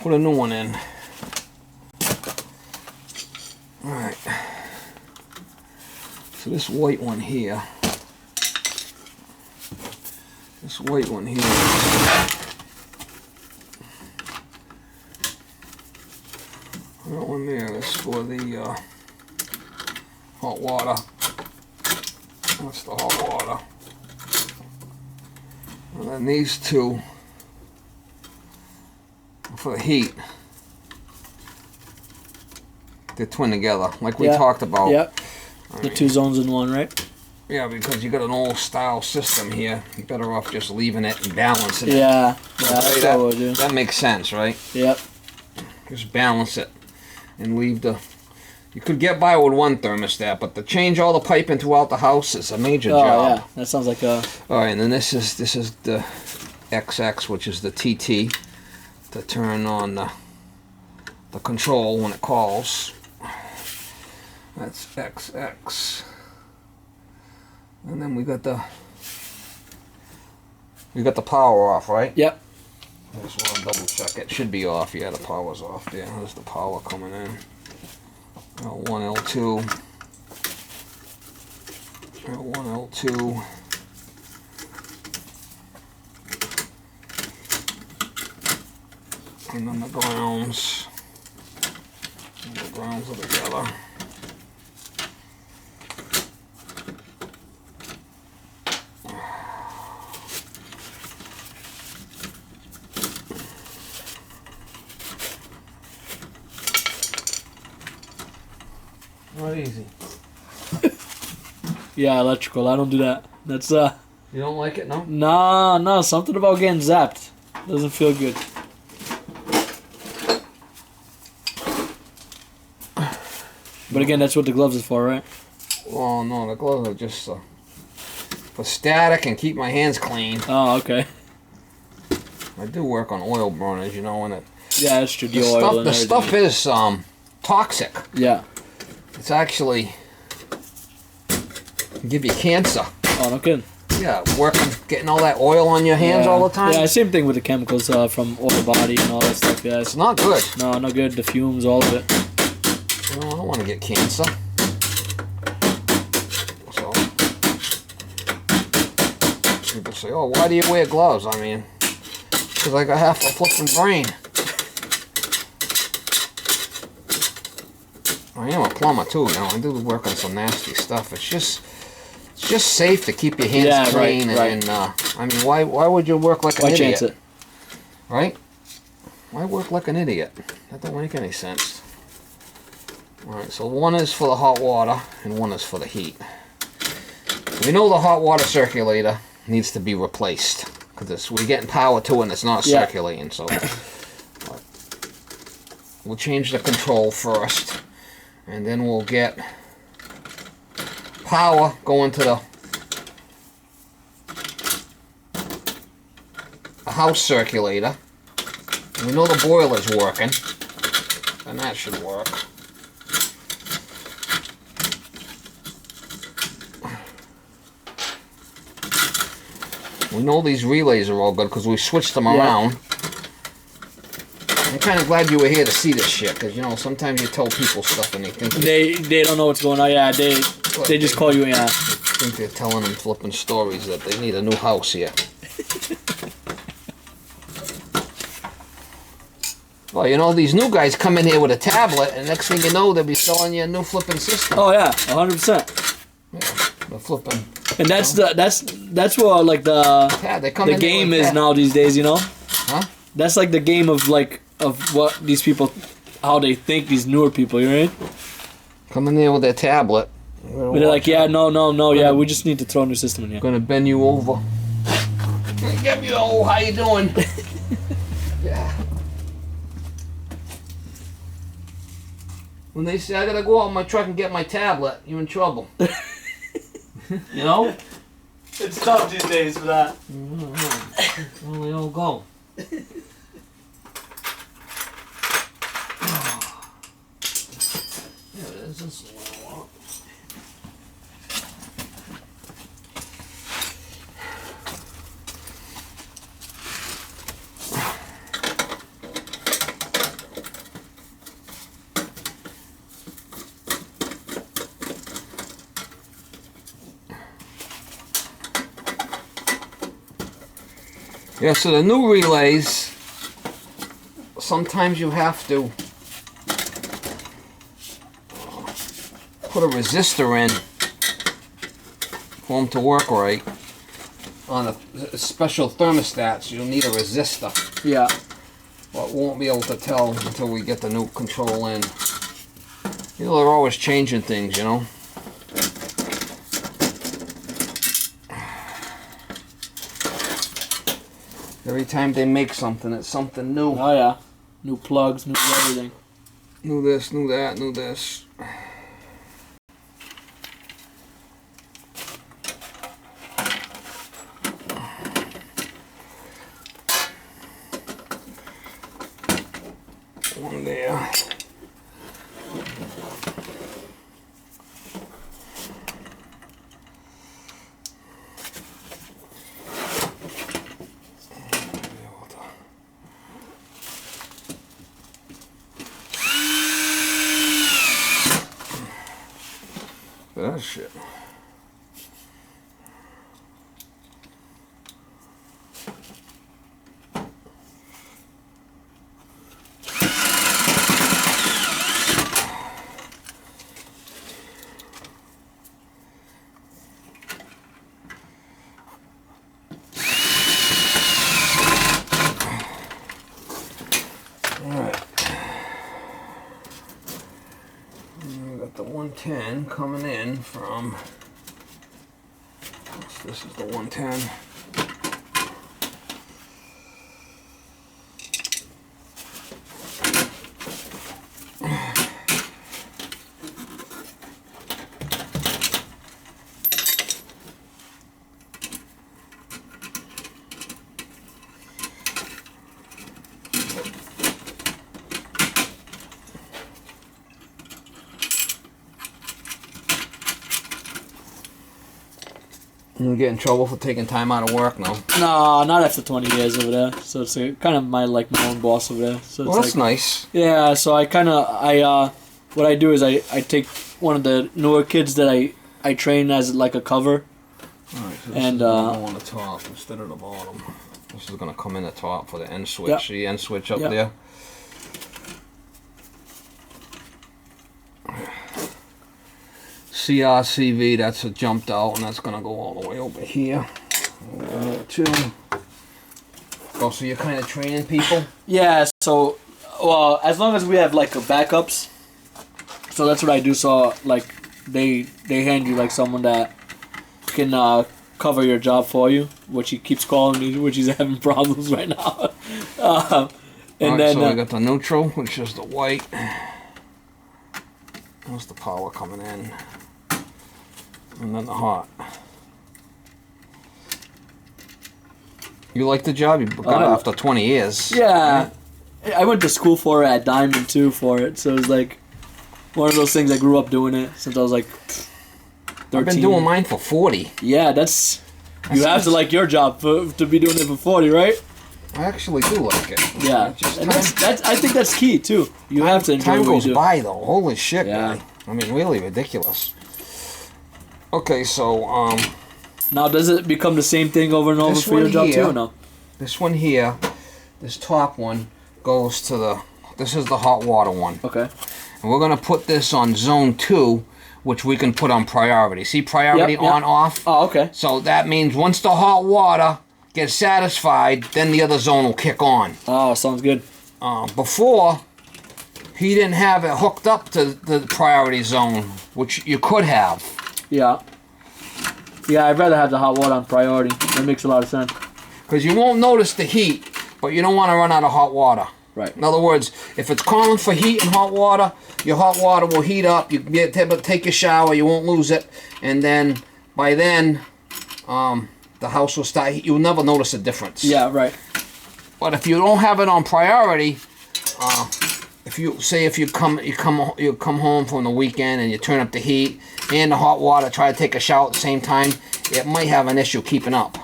put a new one in. Alright. So this white one here. This white one here. That one there is for the hot water. That's the hot water. And then these two are for the heat. They're twin together, like we talked about. Yep. The 2 zones in one, right? Yeah, because you got an old style system here. You're better off just leaving it and balancing it. Yeah, that's what we'll do. That makes sense, right? Yep. Just balance it and leave the... You could get by with one thermostat, but to change all the piping throughout the house is a major job. Yeah, that sounds like a... Alright, and then this is the XX, which is the TT, to turn on the control when it calls. That's XX. And then we got the power off, right? Yep. I just want to double check. It should be off. Yeah, the power's off there. There's the power coming in. L1, L2. L1, L2. And then the grounds. And the grounds are together. Not easy. Yeah, electrical. I don't do that. That's You don't like it, no? No, something about getting zapped. Doesn't feel good. But again, that's what the gloves is for, right? Well, no, the gloves are just for static and keep my hands clean. Oh, okay. I do work on oil burners, you know, and it. Yeah, that's true. The stuff is toxic. Yeah. It's actually give you cancer. Oh, no kidding. Yeah, getting all that oil on your hands all the time. Yeah, same thing with the chemicals from oil body and all that stuff. Yeah, it's not good. No, not good. The fumes, all of it. No, I don't want to get cancer. So people say, "Oh, why do you wear gloves?" I mean, because I got half a flipping brain. I am a plumber too. Now I do work on some nasty stuff. It's just safe to keep your hands clean. Right. And I mean, why would you work like an idiot? Why chance it? Right? Why work like an idiot? That don't make any sense. All right. So one is for the hot water and one is for the heat. We know the hot water circulator needs to be replaced because we're getting power to it and it's not circulating. So we'll change the control first. And then we'll get power going to the house circulator. And we know the boiler's working. And that should work. We know these relays are all good because we switched them around. I'm kind of glad you were here to see this shit, because, you know, sometimes you tell people stuff and they think... They don't know what's going on. Yeah, they just call you, I think they're telling them flipping stories that they need a new house here. Well, you know, these new guys come in here with a tablet, and next thing you know, they'll be selling you a new flipping system. Oh, yeah, 100%. Yeah, the flipping... And that's what, like, the game is now these days, you know? Huh? That's like the game of what these people, how they think, these newer people, you know? Come in there with their tablet. But they're like, yeah, no, yeah, we just need to throw a new system in here. Gonna bend you over. Get you, oh, how you doing? Yeah. When they say I gotta go out in my truck and get my tablet, you're in trouble. You know? It's tough these days for that. Well, they all go. Yeah, there's this little one. Yeah, so the new relays, sometimes you have to put a resistor in for them to work right. On a special thermostats, you'll need a resistor. Yeah. But we won't be able to tell until we get the new control in. You know, they're always changing things, you know. Every time they make something, it's something new. Oh yeah. New plugs, new everything. New this, new that, new this. One there. That shit. The 110 coming in from, this is the 110. You get in trouble for taking time out of work now. No, not after 20 years over there. So it's kind of my own boss over there. So it's Well, that's nice. Yeah, so what I do is I take one of the newer kids that I train as like a cover. Alright, so this and is gonna go on the top instead of the bottom. This is gonna come in the top for the end switch. Yep. See the end switch up Yep. there? CRCV, that's jumped out, and that's gonna go all the way over here. Over there too. Oh, so you're kind of training people? Yeah, so, well, as long as we have like a backups, so that's what I do. So like they hand you like someone that can cover your job for you, which he keeps calling me, which he's having problems right now. And Alright, then so we got the neutral, which is the white. There's the power coming in. And then the hot. You like the job? You got it after 20 years. yeah, I went to school for it at Diamond too for it, so it was like one of those things. I grew up doing it since I was like 13. I've been doing mine for 40. Yeah, you have to like your job to be doing it for 40, right? I actually do like it. Yeah, Just and that's I think that's key too. You have to enjoy time what goes you do. by though. Holy shit, Yeah. guy. I mean, really ridiculous. Okay, so Now, does it become the same thing over and over This for your one job here- too, or no? this one here, this top one goes to the. This is the hot water one, Okay. and we're gonna put this on zone 2, which we can put on priority. See priority Yep, yep. on off. Oh, okay. So that means once the hot water gets satisfied, then the other zone will kick on. Oh, sounds good. Before, he didn't have it hooked up to the priority zone, which you could have. Yeah. Yeah, I'd rather have the hot water on priority. That makes a lot of sense. Because you won't notice the heat, but you don't want to run out of hot water. Right. In other words, if it's calling for heat and hot water, your hot water will heat up. You can be able to take your shower, you won't lose it. And then, by then, the house will start, you'll never notice a difference. Yeah, right. But if you don't have it on priority, if you come home from the weekend and you turn up the heat and the hot water, try to take a shower at the same time, it might have an issue keeping up.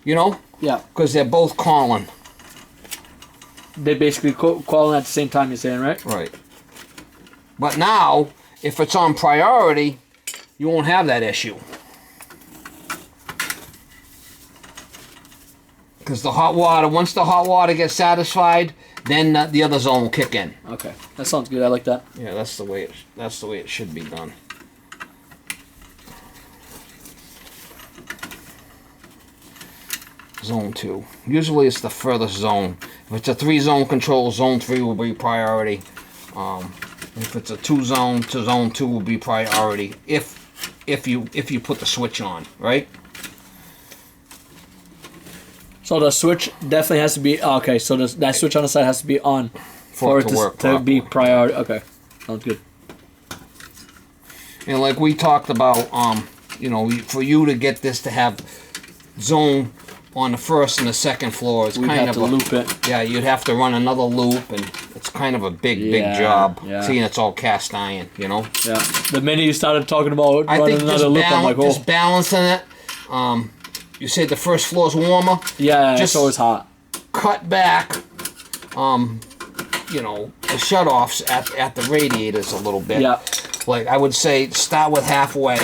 You know? Yeah. Because they're both calling. They basically calling at the same time, you're saying, right? Right. But now, if it's on priority, you won't have that issue. Because the hot water, once the hot water gets satisfied, then the other zone will kick in. Okay, that sounds good. I like that. Yeah, that's the way it should be done. Zone 2. Usually it's the furthest zone. If it's a 3-zone control, zone 3 will be priority. If it's a 2-zone, to zone 2 will be priority. If you put the switch on, right? So the switch definitely has to be okay. So that switch on the side has to be on for it to be priority. Okay, sounds good. And like we talked about, you know, for you to get this to have zone on the first and the second floor, it's kind of a loop it. Yeah, you'd have to run another loop, and it's kind of a big job. Yeah. Seeing it's all cast iron, you know. Yeah. The minute you started talking about I running think another loop, I'm like, oh. just balancing it. You said the first floor's warmer. Yeah, just it's always hot. Cut back, you know, the shutoffs at the radiators a little bit. Yeah. Like I would say, start with halfway,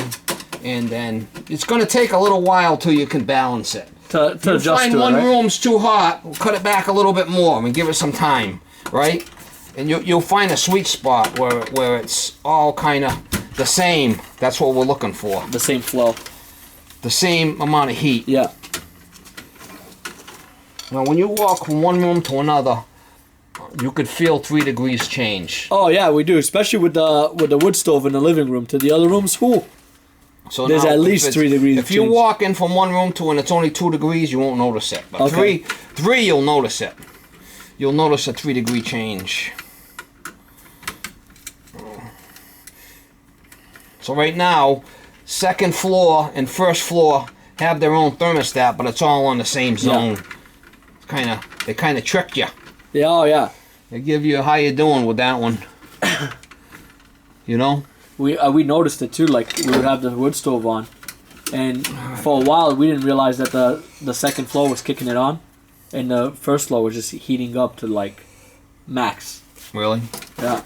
and then it's going to take a little while till you can balance it. To adjust find to one it, right? room's too hot, we'll cut it back a little bit more and give it some time, right? And you'll find a sweet spot where it's all kind of the same. That's what we're looking for. The same flow. The same amount of heat. Yeah. Now, when you walk from one room to another, you could feel 3 degrees change. Oh yeah, we do, especially with the wood stove in the living room to the other rooms. Ooh. So there's now, at least 3 degrees. If you walk in from one room to and it's only 2 degrees, you won't notice it. But okay. three, you'll notice it. You'll notice a 3 degree change. So right now, second floor and first floor have their own thermostat, but it's all on the same zone. Yeah. They kind of tricked you. Yeah, oh yeah. They give you how you doing with that one. You know. We noticed it too. Like we would have the wood stove on, and for a while we didn't realize that the second floor was kicking it on, and the first floor was just heating up to like max. Really? Yeah.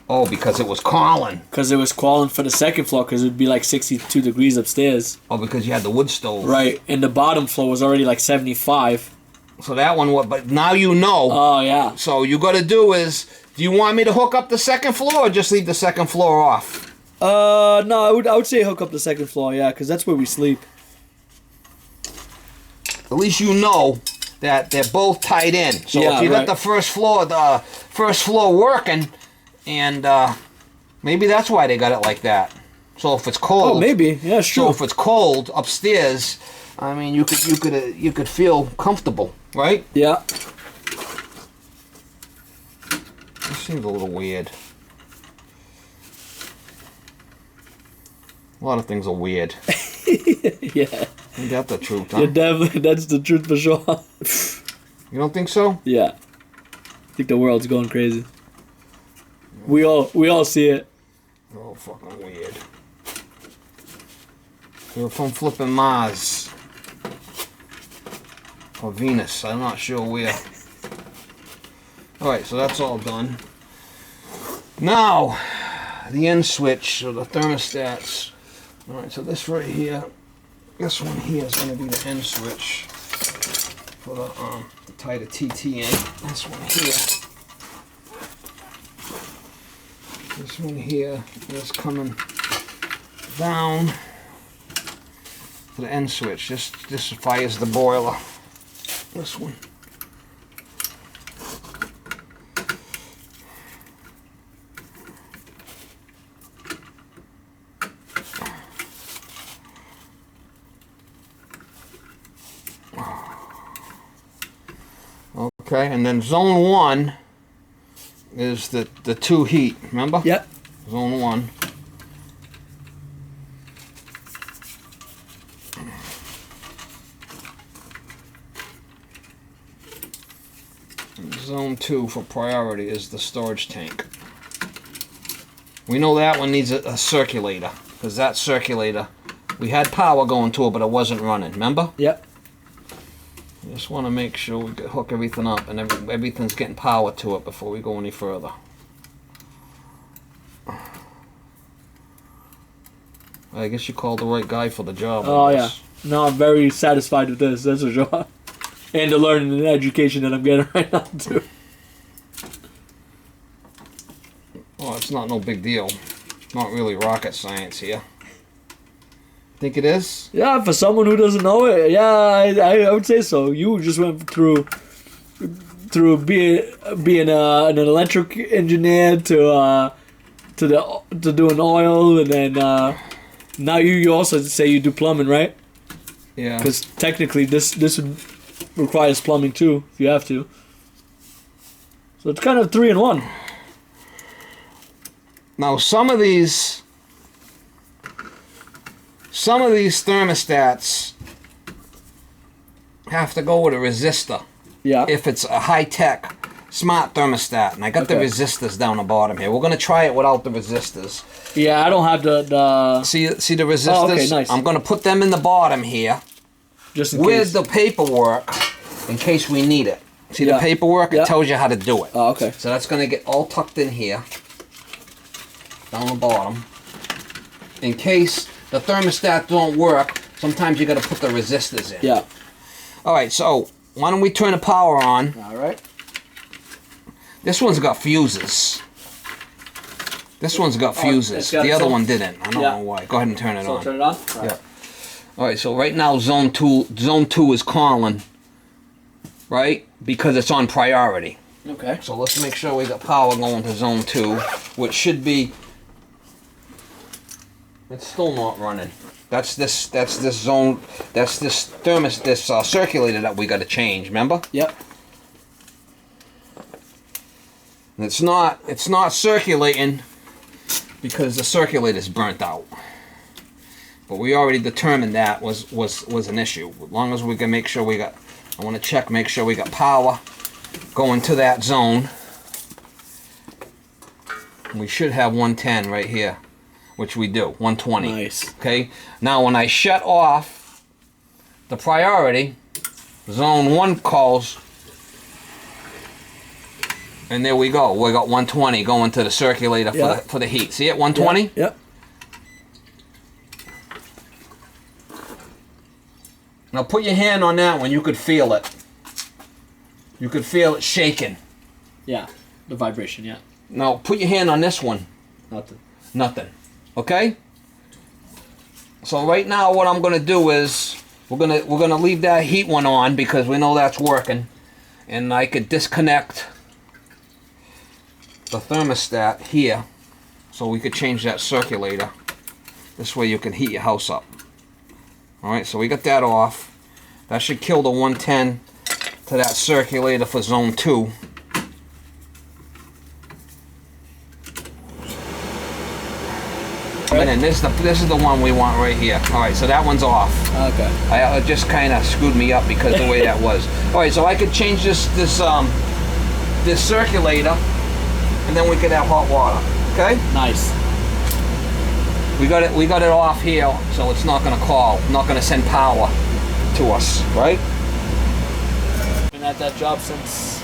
Oh, because it was calling. Because it was calling for the second floor, because it would be like 62 degrees upstairs. Oh, because you had the wood stove. Right, and the bottom floor was already like 75. So that one, but now you know. Oh, yeah. So you got to do is, do you want me to hook up the second floor or just leave the second floor off? No, I would say hook up the second floor, yeah, because that's where we sleep. At least you know that they're both tied in. So yeah, if you right. got the first floor working, and maybe that's why they got it like that. So if it's cold, oh maybe, yeah, sure. So if it's cold upstairs, I mean, you could feel comfortable, right? Yeah. This seems a little weird. A lot of things are weird. Yeah. Ain't that the truth, huh? Yeah, definitely, that's the truth for sure. You don't think so? Yeah. I think the world's going crazy. We all see it. Oh, fucking weird. They're from flipping Mars. Or Venus, I'm not sure where. Alright, so that's all done. Now, the end switch, or the thermostats. Alright, so this right here, this one here is going to be the end switch for to tie the TT in. This one here. This one here is coming down to the end switch. This fires the boiler. This one. Okay, and then zone 1 is the 2 heat, remember? Yep. Zone 1. Zone 2 for priority is the storage tank. We know that one needs a circulator, because that circulator, we had power going to it, but it wasn't running, remember? Yep. Just want to make sure we hook everything up and everything's getting power to it before we go any further. I guess you called the right guy for the job. Oh yeah. now I'm very satisfied with this. That's for sure. And the learning and education that I'm getting right now too. Well, it's not no big deal. Not really rocket science here. Think it is? Yeah, for someone who doesn't know it, yeah, I would say so. You just went through being an electric engineer to doing oil, and then now you also say you do plumbing, right? Yeah. Because technically this would requires plumbing too, if you have to. So it's kind of 3 in 1. Now some of these thermostats have to go with a resistor. Yeah. If it's a high-tech smart thermostat, and I got the resistors down the bottom here. We're gonna try it without the resistors. Yeah, I don't have the See the resistors? Oh, okay, nice. I'm gonna put them in the bottom here just in with case. the paperwork in case we need it. See the paperwork? Yeah. It tells you how to do it. Oh, okay. So that's gonna get all tucked in here, down the bottom. In case the thermostat don't work, sometimes you gotta put the resistors in. Yeah. All right, so why don't we turn the power on? All right. This one's got fuses. This one's got fuses. it's got The other some- one didn't. I don't know why. Go ahead and turn it So on. turn it on. All Yeah. right. All right, so right now zone two is calling, right? Because it's on priority. Okay. So let's make sure we got power going to zone 2, which should be. It's still not running. That's this zone. That's this circulator that we got to change. Remember? Yep. And it's not circulating because the circulator's burnt out. But we already determined that was an issue. As long as we can make sure we got, I want to make sure we got power going to that zone. We should have 110 right here, which we do, 120. Nice. Okay, now when I shut off the priority, zone 1 calls, and there we go. We got 120 going to the circulator for the heat. See it, 120? Yep. Now put your hand on that one, you could feel it. You could feel it shaking. Yeah. The vibration, yeah. Now put your hand on this one. Nothing. Nothing. Okay? So right now what I'm gonna do is we're gonna leave that heat one on because we know that's working. And I could disconnect the thermostat here so we could change that circulator. This way you can heat your house up. Alright, so we got that off. That should kill the 110 to that circulator for zone 2. And then this is the one we want right here. Alright, so that one's off. Okay. It just kind of screwed me up because of the way that was. Alright, so I could change this circulator, and then we could have hot water. Okay? Nice. We got it off here, so it's not gonna call, not gonna send power to us, right? Been at that job since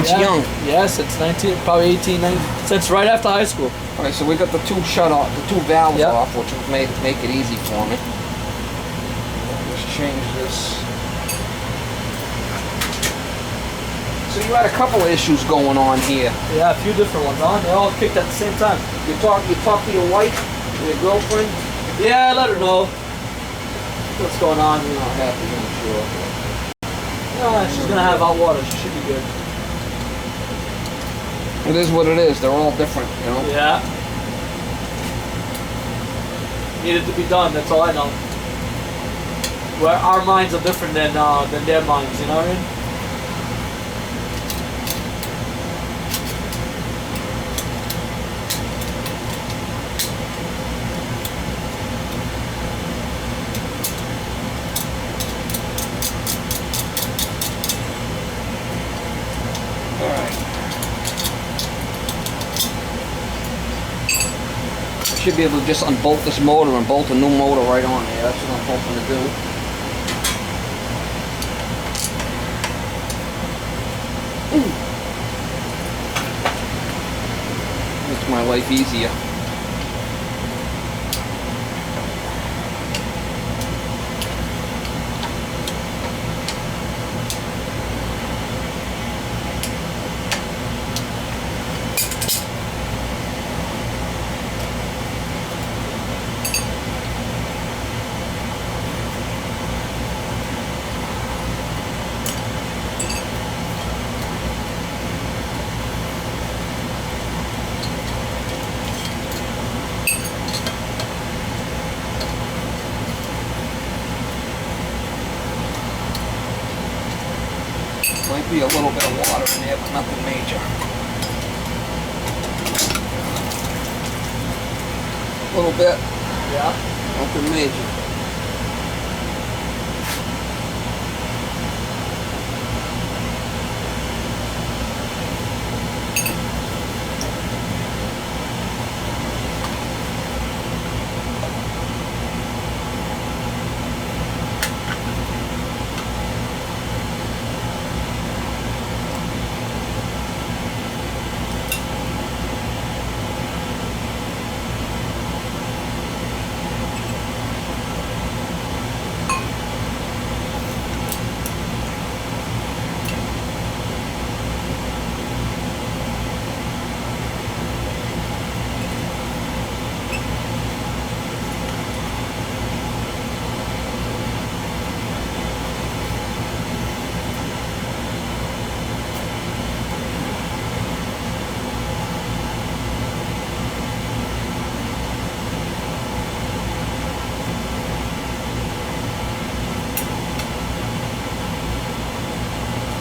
Young. Yeah, since 19, probably 18, 19, since right after high school. Alright, so we got the 2 valves Yep. off, which will make it easy for me. Let's change this. So you had a couple of issues going on here. Yeah, a few different ones, huh? They all kicked at the same time. You talk to your wife, your girlfriend. Yeah, let her know what's going on. You're not happy, I'm sure. Yeah, she's gonna have hot water. She should be good. It is what it is. They're all different, you know. Yeah. Needed to be done. That's all I know. Where our minds are different than their minds. You know what I mean? Should be able to just unbolt this motor and bolt a new motor right on there. That's what I'm hoping to do. Makes my life easier. Might be a little bit of water in there, but nothing major. A little bit. Yeah. Nothing major.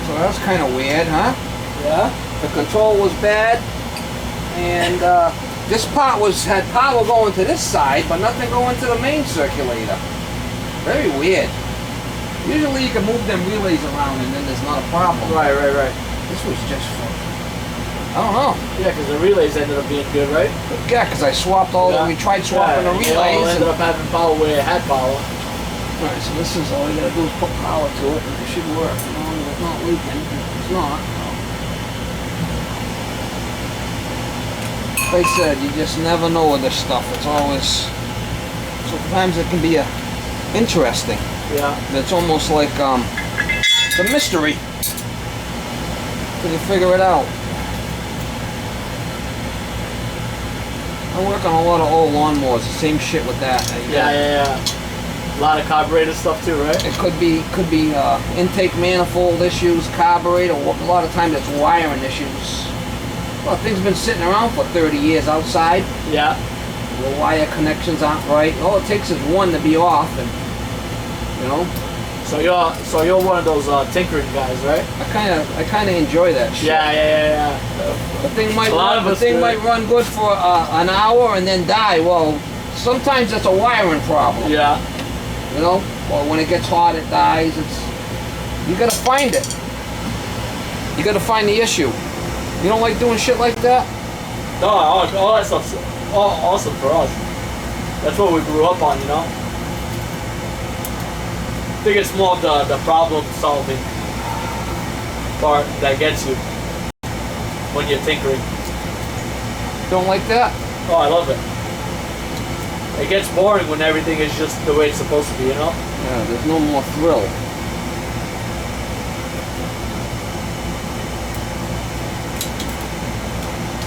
So that's kind of weird, huh? Yeah. The control was bad, and this part had power going to this side, but nothing going to the main circulator. Very weird. Usually you can move them relays around and then there's not a problem. Right. This was just for, I don't know. Yeah, because the relays ended up being good, right? Yeah, because I swapped we tried swapping the relays. It all ended up having power where it had power. Alright, so this is all you gotta do is put power to it and it should work. As long as it's not leaking. It's not. Like I said, you just never know with this stuff. It's always, sometimes it can be interesting. Yeah. It's almost like it's a mystery till you figure it out. I work on a lot of old lawnmowers. The same shit with that. Yeah. A lot of carburetor stuff too, right? It could be intake manifold issues, carburetor. A lot of times it's wiring issues. Well, things been sitting around for 30 years outside. Yeah. The wire connections aren't right. All it takes is one to be off, and you know. So you're one of those tinkering guys, right? I kind of enjoy that shit. Yeah. The thing might run good for an hour and then die. Well, sometimes it's a wiring problem. Yeah. You know, or when it gets hot, it dies. You gotta find it. You gotta find the issue. You don't like doing shit like that? No, all that stuff's awesome for us. That's what we grew up on, you know? I think it's more of the problem solving part that gets you when you're tinkering. Don't like that? Oh, I love it. It gets boring when everything is just the way it's supposed to be, you know? Yeah, there's no more thrill.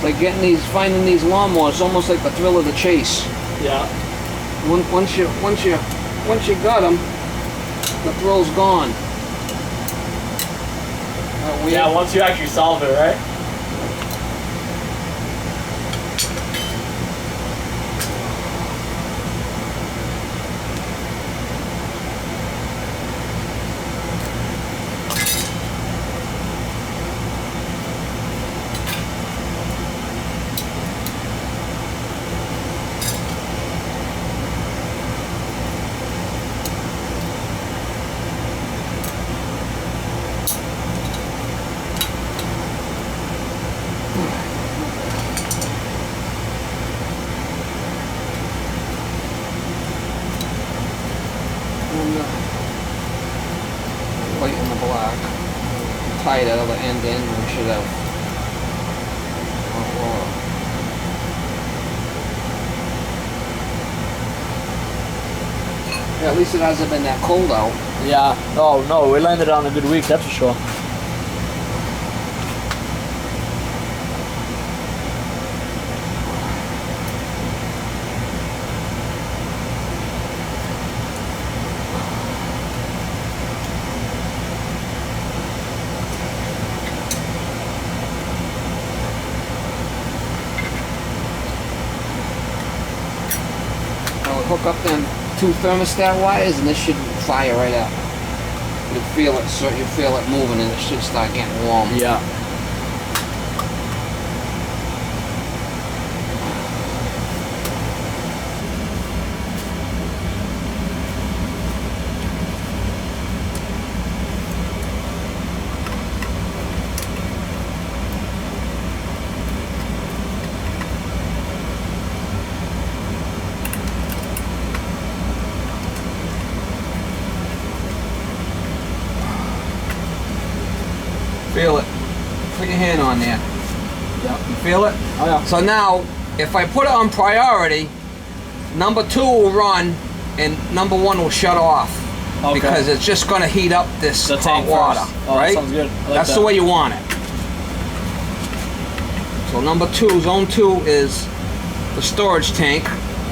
Like finding these lawnmowers, it's almost like the thrill of the chase. Yeah. Once you got them, the thrill's gone. Yeah, once you actually solve it, right? White and the black. Tie that other end in, we should have. Yeah, at least it hasn't been that cold out. Yeah. Oh no, we landed on a good week, that's for sure. I'll hook up them 2 thermostat wires and this should fire right up. you feel it, so you feel it moving, and it should start getting warm. Yeah. Feel it. Put your hand on there. Yeah. You feel it? Oh yeah. So now, if I put it on priority, number 2 will run and number 1 will shut off. Okay. Because it's just going to heat up this The hot tank water. first. Oh, right? sounds good. I like That's that. the way you want it. So number 2, zone 2 is the storage tank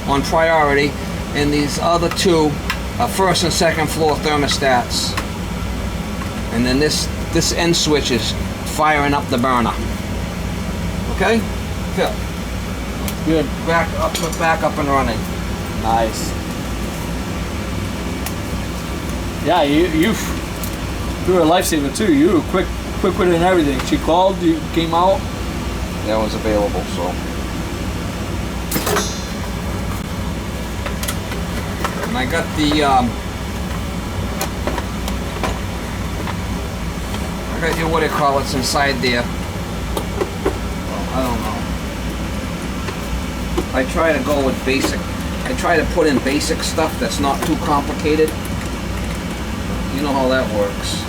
on priority, and these other 2 are first and second floor thermostats. And then this end switch is firing up the burner. Okay? Phil, Good. back up and running. Nice. Yeah, you're a lifesaver too. You were quick with it and everything. She called, you came out. That was available, so. And I got the what do you call it's inside there. Well, I don't know. I try to go with basic. I try to put in basic stuff that's not too complicated. You know how that works.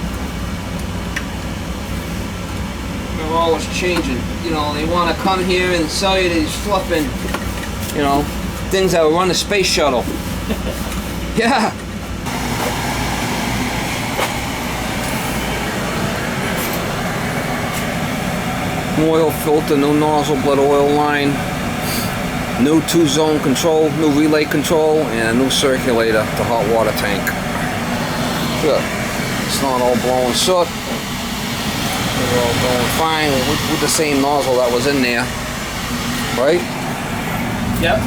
They're always changing. You know, they want to come here and sell you these fluffing, you know, things that will run the space shuttle. Yeah. Oil filter, new nozzle blood oil line, new 2-zone control, new relay control, and a new circulator to hot water tank. Good. It's not all blowing soot. We're all going fine with the same nozzle that was in there, right? Yep.